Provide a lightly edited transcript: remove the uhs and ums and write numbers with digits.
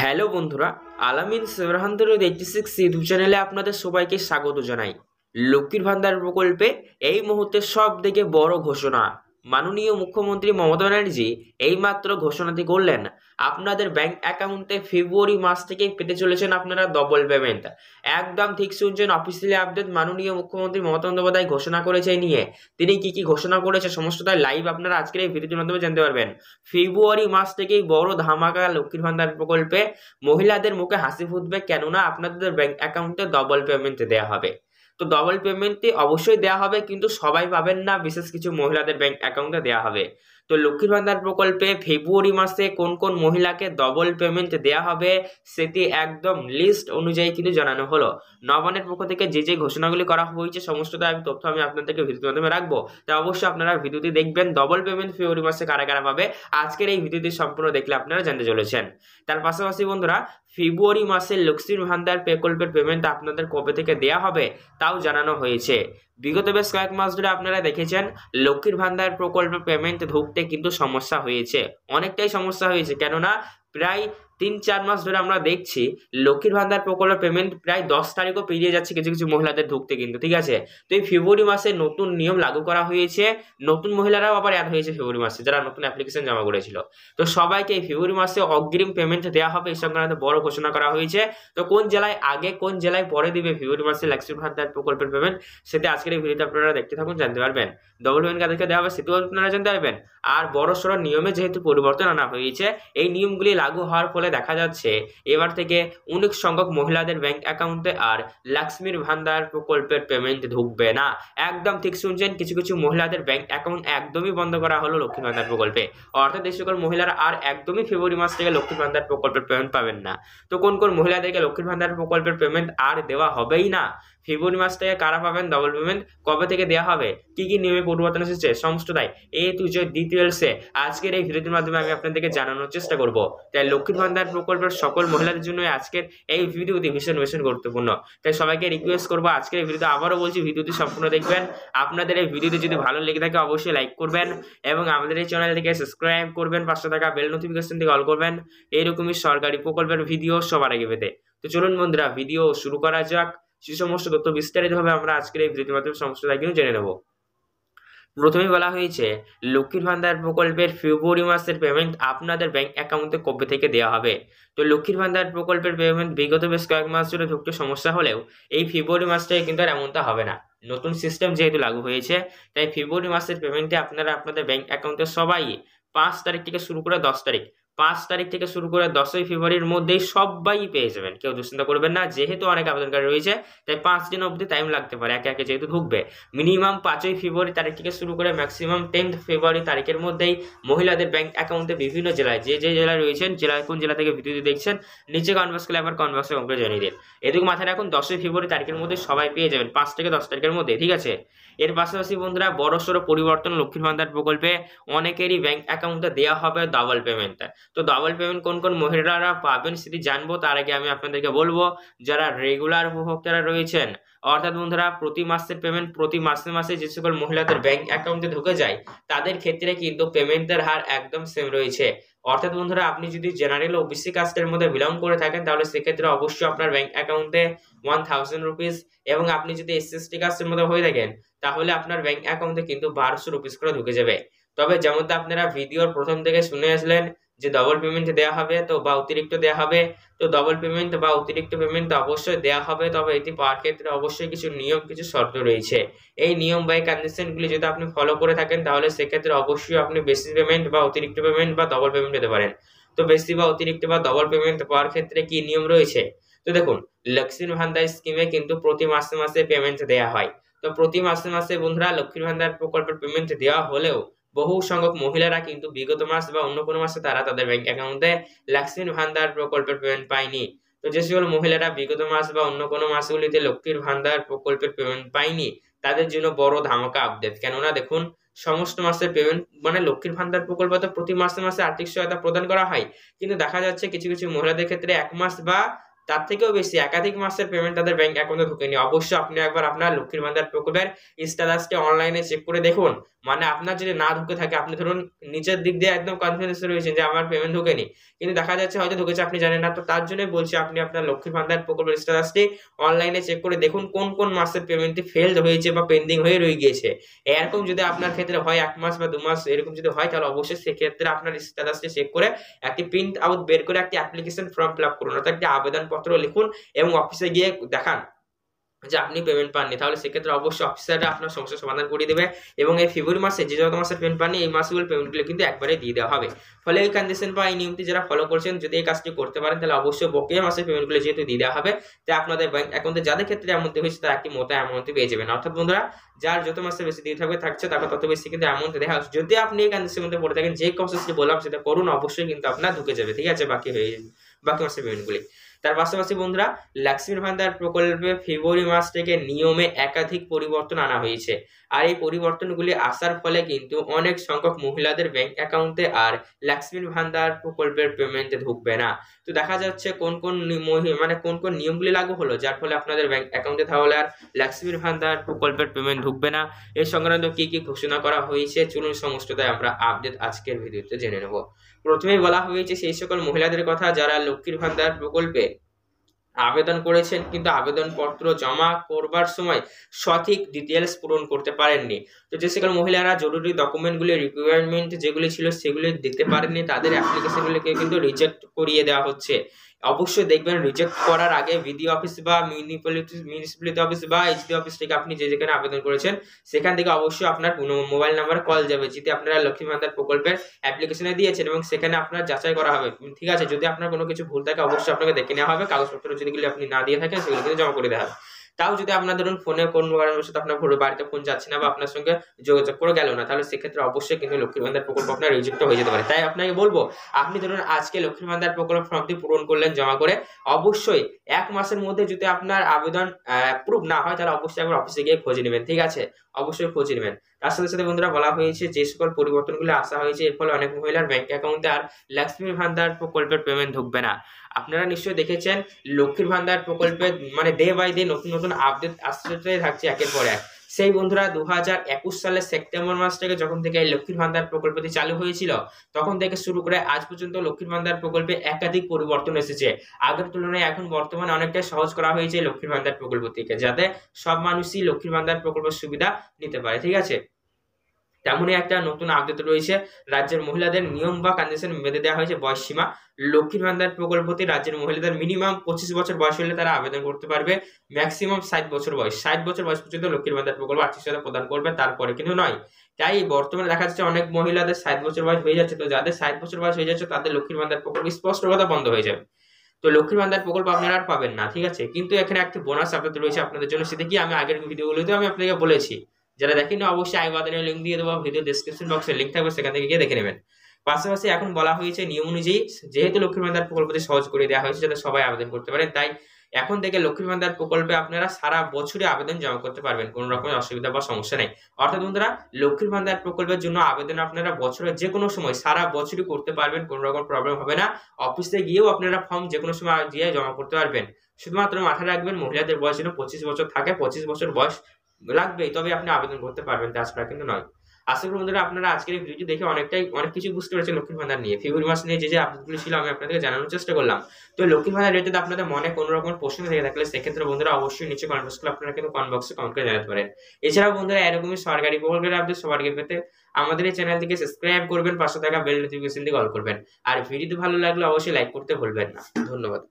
Hello বন্ধুরা, আলামিন 786 YouTube চ্যানেলে আপনাদের সবাইকে স্বাগত জানাই। লক্ষ্মীর ভান্ডার প্রকল্পে এই মুহূর্তে সব থেকে বড় ঘোষণা মাননীয় মুখ্যমন্ত্রী মমতা ব্যানার্জি এইমাত্র ঘোষণাটি করলেন। আপনাদের ব্যাংক অ্যাকাউন্টে ফেব্রুয়ারি মাস থেকেই পেতে চলেছেন আপনারা ডবল পেমেন্ট। একদম ঠিক শুনছেন, অফিসিয়ালি আপডেট মাননীয় মুখ্যমন্ত্রী মমতা বন্দ্যোপাধ্যায় ঘোষণা করেছে। নিয়ে তিনি কি ঘোষণা করেছে সমস্তটাই লাইভ আপনারা আজকের এই ভিডিওটির মাধ্যমে জানতে পারবেন। ফেব্রুয়ারি মাস থেকেই বড় ধামাকা লক্ষ্মীর ভান্ডার প্রকল্পে। মহিলাদের মুখে হাসি ফুটবে, কেননা আপনাদের ব্যাংক অ্যাকাউন্টে ডবল পেমেন্ট দেওয়া হবে। তো ডবল পেমেন্টটি অবশ্যই দেওয়া হবে, কিন্তু সবাই পাবেন না, বিশেষ কিছু মহিলাদের ব্যাংক অ্যাকাউন্টে দেওয়া হবে। তো লক্ষ্মীর ভান্ডার প্রকল্পে ফেব্রুয়ারি মাসে কোন কোন মহিলাকে ডবল পেমেন্ট দেওয়া হবে সেটি একদম লিস্ট অনুযায়ী কিন্তু জানানো হলো। নবান্নের পক্ষ থেকে যে ঘোষণাগুলি করা হয়েছে সমস্তটা তথ্য আমি আপনাদেরকে ভিডিওর মাধ্যমে রাখবো। তাই অবশ্যই আপনারা ভিডিওটি দেখবেন। ডবল পেমেন্ট ফেব্রুয়ারি মাসে কারা কারা পাবে আজকের এই ভিডিওটি সম্পূর্ণ দেখলে আপনারা জানতে চলেছেন। তার পাশাপাশি বন্ধুরা, ফেব্রুয়ারি মাসে লক্ষ্মীর ভান্ডার প্রকল্পের পেমেন্ট আপনাদের কবে থেকে দেওয়া হবে তাও জানানো হয়েছে। বিগত বেশ কয়েক মাস ধরে আপনারা দেখেছেন লক্ষ্মীর ভান্ডার প্রকল্পের পেমেন্ট ঢুকতে কিন্তু সমস্যা হয়েছে, অনেকটাই সমস্যা হয়েছে। কেননা প্রায় 3-4 মাস ধরে আমরা দেখছি লক্ষ্মীর ভান্ডার প্রকল্পের পেমেন্ট প্রায় 10 তারিখও পেরিয়ে যাচ্ছে কিছু কিছু মহিলাদের ঢুকতে কিন্তু, ঠিক আছে। তো এই ফেব্রুয়ারি মাসে নতুন নিয়ম লাগু করা হয়েছে, নতুন মহিলারাও আবার অ্যাড হয়েছে ফেব্রুয়ারি মাসে, যারা নতুন অ্যাপ্লিকেশন জমা করেছিল। তো সবাইকে এই ফেব্রুয়ারি মাসে অগ্রিম পেমেন্ট দেওয়া হবে, এই সংক্রান্ত বড় ঘোষণা করা হয়েছে। তো কোন জেলায় আগে কোন জেলায় পরে দিবে ফেব্রুয়ারি মাসে লক্ষ্মীর ভান্ডার প্রকল্পের পেমেন্ট, সেটা আজকের এই ভিডিওতে আপনারা দেখতে থাকুন, জানতে পারবেন। ডবল পেমেন্ট কাদেরকে দেওয়া হবে সেটাও আপনারা জানতে পারবেন। আর বড় সড়ো নিয়মে যেহেতু পরিবর্তন আনা হয়েছে, এই নিয়মগুলি লাগু হওয়ার ফলে দেখা যাচ্ছে এবার থেকে অনেক সংখ্যক মহিলাদের ব্যাংক অ্যাকাউন্টে আর লক্ষ্মীর ভান্ডার প্রকল্পের পেমেন্ট ঢুকবে না। একদম ঠিক শুনছেন, কিছু কিছু মহিলাদের ব্যাংক অ্যাকাউন্ট একদমই বন্ধ করা হলো লক্ষ্মীর ভান্ডার প্রকল্পে। অর্থাৎ এই সকল মহিলারা আর একদমই ফেব্রুয়ারি মাস থেকে লক্ষ্মীর ভান্ডার প্রকল্পের পেমেন্ট পাবেন না। তো কোন কোন মহিলাদেরকে লক্ষ্মীর ভান্ডার প্রকল্পের পেমেন্ট আর দেওয়া হবেই না, ফেব্রুয়ারি মাস থেকে কারা পাবেন ডবল পেমেন্ট, কবে থেকে দেওয়া হবে, কি নিয়মে পরিবর্তন এসেছে সমস্তটাই ডিটেলসে আজকের এই ভিডিওটির মাধ্যমে আমি আপনাদেরকে জানানোর চেষ্টা করব। তাই লক্ষ্মীর ভান্ডার প্রকল্পের সকল মহিলাদের জন্য আজকের এই ভিডিওটি ভীষণ গুরুত্বপূর্ণ। তাই সবাইকে রিকোয়েস্ট করবো আজকের এই ভিডিওতে, আবারও বলছি ভিডিওটি সম্পূর্ণ দেখবেন। আপনাদের এই ভিডিওটি যদি ভালো লেগে থাকে অবশ্যই লাইক করবেন এবং আমাদের এই চ্যানেলটিকে সাবস্ক্রাইব করবেন, পাশে থাকা বেল নোটিফিকেশন থেকে অল করবেন এইরকমই সরকারি প্রকল্পের ভিডিও সবার আগে পেতে। তো চলুন বন্ধুরা, ভিডিও শুরু করা যাক। সে সমস্ত তথ্য বিস্তারিতভাবে আমরা আজকের এই ভিডিওর মাধ্যমে সমস্ত কিন্তু জেনে নেব। প্রথমেই বলা হয়েছে লক্ষ্মীর ভান্ডার প্রকল্পের ফেব্রুয়ারি মাসের পেমেন্ট আপনাদের ব্যাংক অ্যাকাউন্টে কবে থেকে দেওয়া হবে। তো লক্ষ্মীর ভান্ডার প্রকল্পের পেমেন্ট বিগত বেশ কয়েক মাস ধরে ঢুকতে সমস্যা হলেও এই ফেব্রুয়ারি মাসটায় কিন্তু আর এমনটা হবে না। নতুন সিস্টেম যেহেতু লাগু হয়েছে, তাই ফেব্রুয়ারি মাসের পেমেন্টে আপনারা আপনাদের ব্যাংক অ্যাকাউন্টে সবাই 5 তারিখ থেকে শুরু করে 10 তারিখ, 5 তারিখ থেকে শুরু করে 10ই ফেব্রুয়ারির মধ্যেই সবাই পেয়ে যাবেন। কেউ দুশ্চিন্তা করবেন না, যেহেতু অনেক আবেদনকারী রয়েছে তাই 5 দিন অবধি টাইম লাগতে পারে একে একে যেহেতু ঢুকবে। মিনিমাম 5ই ফেব্রুয়ারি তারিখ থেকে শুরু করে ম্যাক্সিমাম 10th ফেব্রুয়ারি তারিখের মধ্যেই মহিলাদের ব্যাংক অ্যাকাউন্টে বিভিন্ন জেলায় যে জেলায় রয়েছেন, কোন জেলা থেকে ভিডিওটি দেখছেন নিচে কমেন্ট বক্সে আবার কমেন্ট বক্সে কমেন্ট করে জানিয়ে দিন। এটুকু মাথায় রাখুন, 10ই ফেব্রুয়ারি তারিখের মধ্যে সবাই পেয়ে যাবেন, 5 থেকে 10 তারিখের মধ্যে, ঠিক আছে। এর পাশাপাশি বন্ধুরা, বড়সড় পরিবর্তন লক্ষ্মীর ভান্ডার প্রকল্পে অনেকেরই ব্যাংক অ্যাকাউন্টে দেওয়া হবে ডাবল পেমেন্ট। তো ডাবল পেমেন্ট কোন কোন মহিলারা পাবেন সেটি জানবো, তার আগে আমি আপনাদেরকে বলবো যারা রেগুলার উপভোক্তারা রয়েছেন, অর্থাৎ বন্ধুরা প্রতি মাসের পেমেন্ট প্রতি মাসে মাসে যে সকল মহিলাদের ব্যাংক অ্যাকাউন্টে ঢুকে যায় তাদের ক্ষেত্রে কিন্তু পেমেন্টের হার একদম সেম রয়েছে। অর্থাৎ বন্ধুরা, আপনি যদি জেনারেল ওবিসি কাস্টের মধ্যে বিলং করে থাকেন তাহলে সেক্ষেত্রে অবশ্যই আপনার ব্যাংক অ্যাকাউন্টে 1000 রুপিস, এবং আপনি যদি এসসি কাস্টের মধ্যে হয়ে থাকেন তাহলে আপনার ব্যাংক অ্যাকাউন্টে কিন্তু 1200 রুপিস করে ঢুকে যাবে। তবে যেমনটা আপনারা ভিডিওর প্রথম থেকে শুনে আসলেন যে ডবল পেমেন্ট দেওয়া হবে তো বা অতিরিক্ত দেওয়া হবে, তো ডবল পেমেন্ট বা অতিরিক্ত পেমেন্ট অবশ্যই দেওয়া হবে, তবে এটি পাওয়ার ক্ষেত্রে অবশ্যই কিছু নিয়ম কিছু শর্ত রয়েছে। এই নিয়ম বা কন্ডিশনগুলি যদি আপনি ফলো করে থাকেন তাহলে সেক্ষেত্রে অবশ্যই আপনি বেশি পেমেন্ট বা অতিরিক্ত পেমেন্ট বা ডবল পেমেন্ট পেতে পারেন। তো বেশি বা অতিরিক্ত বা ডবল পেমেন্ট পাওয়ার ক্ষেত্রে কি নিয়ম রয়েছে, তো দেখুন লক্ষ্মীর ভান্ডার স্কিমে কিন্তু প্রতি মাসে মাসে পেমেন্ট দেওয়া হয়। তো প্রতি মাসে মাসে বন্ধুরা লক্ষ্মীর ভান্ডার প্রকল্পের পেমেন্ট দেওয়া হলেও বহু সংখ্যক মহিলারা কিন্তু বিগত মাস বা অন্য কোনো মাসে তারা তাদের ব্যাংক অ্যাকাউন্টে লক্ষ্মীর ভান্ডার প্রকল্পের পেমেন্ট পায়নি। তো যে সকল মহিলারা বিগত মাস বা অন্য কোনো মাসগুলিতে লক্ষ্মীর ভান্ডার প্রকল্পের পেমেন্ট পায়নি তাদের জন্য বড় ধামাকা আপডেট। কেননা দেখুন, সমস্ত মাসের পেমেন্ট মানে লক্ষ্মীর ভান্ডার প্রকল্প তো প্রতি মাসে মাসে আর্থিক সহায়তা প্রদান করা হয়, কিন্তু দেখা যাচ্ছে কিছু কিছু মহিলাদের ক্ষেত্রে 1 মাস বা তার থেকেও বেশি একাধিক মাসের পেমেন্ট তাদের ব্যাংক অ্যাকাউন্টে ঢোকেনি। অবশ্যই আপনি একবার আপনার লক্ষ্মীর ভান্ডার প্রকল্পের স্ট্যাটাসটি অনলাইনে চেক করে দেখুন। মানে আপনার যদি না ঢুকে থাকে, আপনি ধরুন নিজের দিক দিয়ে একদম কনফিডেন্স রয়েছেন যে আমার পেমেন্ট ঢোকেনি, কিন্তু দেখা যাচ্ছে হয়তো ঢুকেছে আপনি জানেন না, তো তার জন্যই বলছি আপনি আপনার লক্ষ্মীর ভান্ডার প্রকল্পের স্ট্যাটাসটি অনলাইনে চেক করে দেখুন কোন কোন মাসের পেমেন্টটি ফেলড হয়েছে বা পেন্ডিং হয়ে রয়ে গিয়েছে। এরকম যদি আপনার ক্ষেত্রে হয় 1 মাস বা 2 মাস এরকম যদি হয়, তাহলে অবশ্যই সেক্ষেত্রে আপনার স্ট্যাটাসটি চেক করে একটি প্রিন্ট আউট বের করে একটি অ্যাপ্লিকেশন ফর্ম ফিল আপ করুন, অর্থাৎ একটি আবেদনপত্র লিখুন এবং অফিসে গিয়ে দেখান যে আপনি পেমেন্ট পাননি। তাহলে সেক্ষেত্রে অবশ্যই অফিসাররা আপনার সমস্যার সমাধান করে দেবে এবং এই ফেব্রুয়ারি মাসে যে যত মাসের পেমেন্ট পাননি এই মাসগুলো পেমেন্টগুলো কিন্তু একবারে দিয়ে দেওয়া হবে। ফলে এই কন্ডিশন বা এই নিয়মটি যারা ফলো করছেন, যদি এই কাজটি করতে পারেন, তাহলে অবশ্যই বকেয়া মাসের পেমেন্টগুলো যেহেতু দিয়ে দেওয়া হবে, তাই আপনাদের ব্যাংক অ্যাকাউন্টে যাদের ক্ষেত্রে এমনটি হয়েছে তারা একটি মোটা অ্যামাউন্ট পেয়ে যাবেন। অর্থাৎ বন্ধুরা, যার যত মাসে বেশি দিয়ে থাকছে তাকে তত বেশি কিন্তু অ্যামাউন্ট দেওয়া হচ্ছে। যদি আপনি এই কন্ডিশনের মধ্যে পড়ে থাকেন, যে প্রসেসটি বললাম সেটা করুন, অবশ্যই কিন্তু আপনার ঢুকে যাবে। ঠিক আছে, বাকি হয়ে যাবে বাকি মাসের পেমেন্টগুলি। তার পাশাপাশি বন্ধুরা, লক্ষ্মীর ভান্ডার প্রকল্পে ফেব্রুয়ারি মাস থেকে নিয়মে একাধিক পরিবর্তন আনা হয়েছে। আর এই পরিবর্তনগুলি আসার ফলে কিন্তু অনেক সংখ্যক মহিলাদের ব্যাংক অ্যাকাউন্টে আর লক্ষ্মীর ভান্ডার প্রকল্পের পেমেন্ট ঢুকবে না। তো দেখা যাচ্ছে কোন কোন নিয়মগুলি লাগু হলো, যার ফলে আপনাদের ব্যাংক অ্যাকাউন্টে তাহলে আর লক্ষ্মীর ভান্ডার প্রকল্পের পেমেন্ট ঢুকবে না। এই সংক্রান্ত কি কি ঘোষণা করা হয়েছে, চলুন সমস্তটাই আমরা আপডেট আজকের ভিডিওতে জেনে নেব। প্রথমেই বলা হয়েছে সেই সকল মহিলাদের কথা যারা লক্ষ্মীর ভান্ডার প্রকল্পে আবেদন করেছেন কিন্তু আবেদনপত্র জমা করবার সময় সঠিক ডিটেলস পূরণ করতে পারেননি। তো যে সকল মহিলারা জরুরি ডকুমেন্টগুলি রিকোয়ারমেন্ট যেগুলি ছিল সেগুলি দিতে পারেননি, তাদের অ্যাপ্লিকেশনগুলিকে কিন্তু রিজেক্ট করিয়ে দেওয়া হচ্ছে। অবশ্যই দেখবেন রিজেক্ট করার আগে ভিডিও অফিস বা মিউনিসিপ্যালিটি অফিস বা এইচডি অফিস থেকে আপনি যেখানে আবেদন করেছেন সেখান থেকে অবশ্যই আপনার মোবাইল নাম্বার কল যাবে, যেটি আপনারা লক্ষ্মীর ভান্ডার প্রকল্পের অ্যাপ্লিকেশনে দিয়েছেন, এবং সেখানে আপনার যাচাই করা হবে। ঠিক আছে, যদি আপনার কোনো কিছু ভুল থাকে অবশ্যই আপনাকে দেখে নেওয়া হবে, কাগজপত্র যেগুলি আপনি না দিয়ে থাকেন সেগুলো কিন্তু জমা করে দেওয়া হবে। তাও যদি আপনার ধরুন ফোনে কোনো কারণবশত আপনার বাড়িতে ফোন যাচ্ছে না বা আপনার সঙ্গে যোগাযোগ করে গেল না, তাহলে সেক্ষেত্রে অবশ্যই কিন্তু লক্ষ্মীর ভান্ডার প্রকল্প আপনার রিজেক্ট হয়ে যেতে পারে। তাই আপনাকে বলবো, আপনি ধরুন আজকে লক্ষ্মীর ভান্ডার প্রকল্প ফর্মটি পূরণ করলেন জমা করে, অবশ্যই 1 মাসের মধ্যে যদি আপনার আবেদন অ্যাপ্রুভ না হয়, তাহলে অবশ্যই একবার অফিসে গিয়ে খোঁজ নেবেন। ঠিক আছে, অবশ্যই খোঁজ নেবেন। তার সাথে সাথে বন্ধুরা, বলা হয়েছে যে সকল পরিবর্তনগুলো আসা হয়েছে এর ফলে অনেক মহিলার ব্যাংক অ্যাকাউন্টে আর লক্ষ্মীর ভান্ডার প্রকল্পের পেমেন্ট ঢুকবে না। আপনারা নিশ্চয়ই দেখেছেন লক্ষ্মীর ভান্ডার প্রকল্পে মানে ডে বাই ডে নতুন নতুন আপডেট আসতে থাকছে একের পর এক। সেই বন্ধুরা 2021 সালের সেপ্টেম্বর মাস থেকে যখন থেকে এই লক্ষ্মীর ভান্ডার প্রকল্পটি চালু হয়েছিল, তখন থেকে শুরু করে আজ পর্যন্ত লক্ষ্মীর ভান্ডার প্রকল্পে একাধিক পরিবর্তন এসেছে। আগের তুলনায় এখন বর্তমানে অনেকটাই সহজ করা হয়েছে লক্ষ্মীর ভান্ডার প্রকল্প থেকে, যাতে সব মানুষই লক্ষ্মীর ভান্ডার প্রকল্পের সুবিধা নিতে পারে। ঠিক আছে, তেমনই একটা নতুন আপডেট রয়েছে। রাজ্যের মহিলাদের নিয়ম বা কন্ডিশন বেঁধে দেওয়া হয়েছে বয়স সীমা। লক্ষ্মীর ভান্ডার প্রকল্পতে রাজ্যের মহিলাদের মিনিমাম 25 বছর বয়স হলে তারা আবেদন করতে পারবে, ম্যাক্সিমাম 60 বছর বয়স। 60 বছর বয়স পর্যন্ত লক্ষ্মীর ভান্ডার প্রকল্প আর্থিক সহায়তা প্রদান করবে, তারপরে কিন্তু নয়। তাই বর্তমানে দেখা যাচ্ছে অনেক মহিলাদের 60 বছর বয়স হয়ে যাচ্ছে, তো যাদের 60 বছর বয়স হয়ে যাচ্ছে তাদের লক্ষ্মীর ভান্ডার প্রকল্প স্পষ্ট কথা বন্ধ হয়ে যাবে। তো লক্ষ্মীর ভান্ডার প্রকল্প আপনারা আর পাবেন না। ঠিক আছে, কিন্তু এখানে একটি বোনাস আপডেট রয়েছে আপনাদের জন্য, সেটা কি আমি আগের ভিডিওগুলোতে আমি আপনাকে বলেছি। যারা দেখেন অবশ্যই আই বাটনে লিংক দিয়ে দেবো, ভিডিও ডেসক্রিপশন বক্সে লিংক থাকবে, সেখান থেকে গিয়ে দেখে নেবেন। পাশাপাশি এখন বলা হয়েছে নিয়ম অনুযায়ী যেহেতু লক্ষ্মীর ভান্ডার প্রকল্পটি সহজ করে দেওয়া হয়েছে যাতে সবাই আবেদন করতে পারে, তাই এখন থেকে লক্ষ্মীর ভান্ডার প্রকল্পে আপনারা সারা বছরে আবেদন জমা করতে পারবেন, কোনো রকমের অসুবিধা বা সমস্যা নেই। অর্থাৎ বন্ধুরা, লক্ষ্মীর ভান্ডার প্রকল্পের জন্য আবেদন আপনারা বছরের যে কোনো সময় সারা বছরই করতে পারবেন, কোনো রকম প্রবলেম হবে না। অফিসে গিয়েও আপনারা ফর্ম যে কোনো সময় দিয়ে জমা করতে পারবেন। শুধুমাত্র মাথায় রাখবেন মহিলাদের বয়স যেন 25 বছর থাকে, 25 বছর বয়স লাগবেই তবে আপনি আবেদন করতে পারবেন, তাছাড়া কিন্তু নয়। আশা করি বন্ধুরা আপনারা আজকের এই ভিডিওটি দেখে অনেক কিছু বুঝতে পেরেছেন লক্ষ্মীর ভান্ডার নিয়ে। ফেব্রুয়ারি মাস নিয়ে যে আপডেটগুলো ছিল আমি আপনাদেরকে জানানোর চেষ্টা করলাম। তো লক্ষ্মীর ভান্ডার রিলেটেড আপনাদের মনে কোনো রকম প্রশ্ন থেকে থাকলে সেক্ষেত্রে বন্ধুরা অবশ্যই নিচে কমেন্ট বক্সে আপনারা কিন্তু কমেন্ট বক্সে কমেন্ট করে জানাতে পারেন। এছাড়াও বন্ধুরা এরকমই সরকারি প্রকল্পের আপডেট সবার আগে পেতে আমাদের এই চ্যানেলটিকে সাবস্ক্রাইব করবেন, পাশে থাকা বেল নোটিফিকেশন দিয়ে অল করবেন। আর ভিডিওটি ভালো লাগলে অবশ্যই লাইক করতে ভুলবেন না। ধন্যবাদ।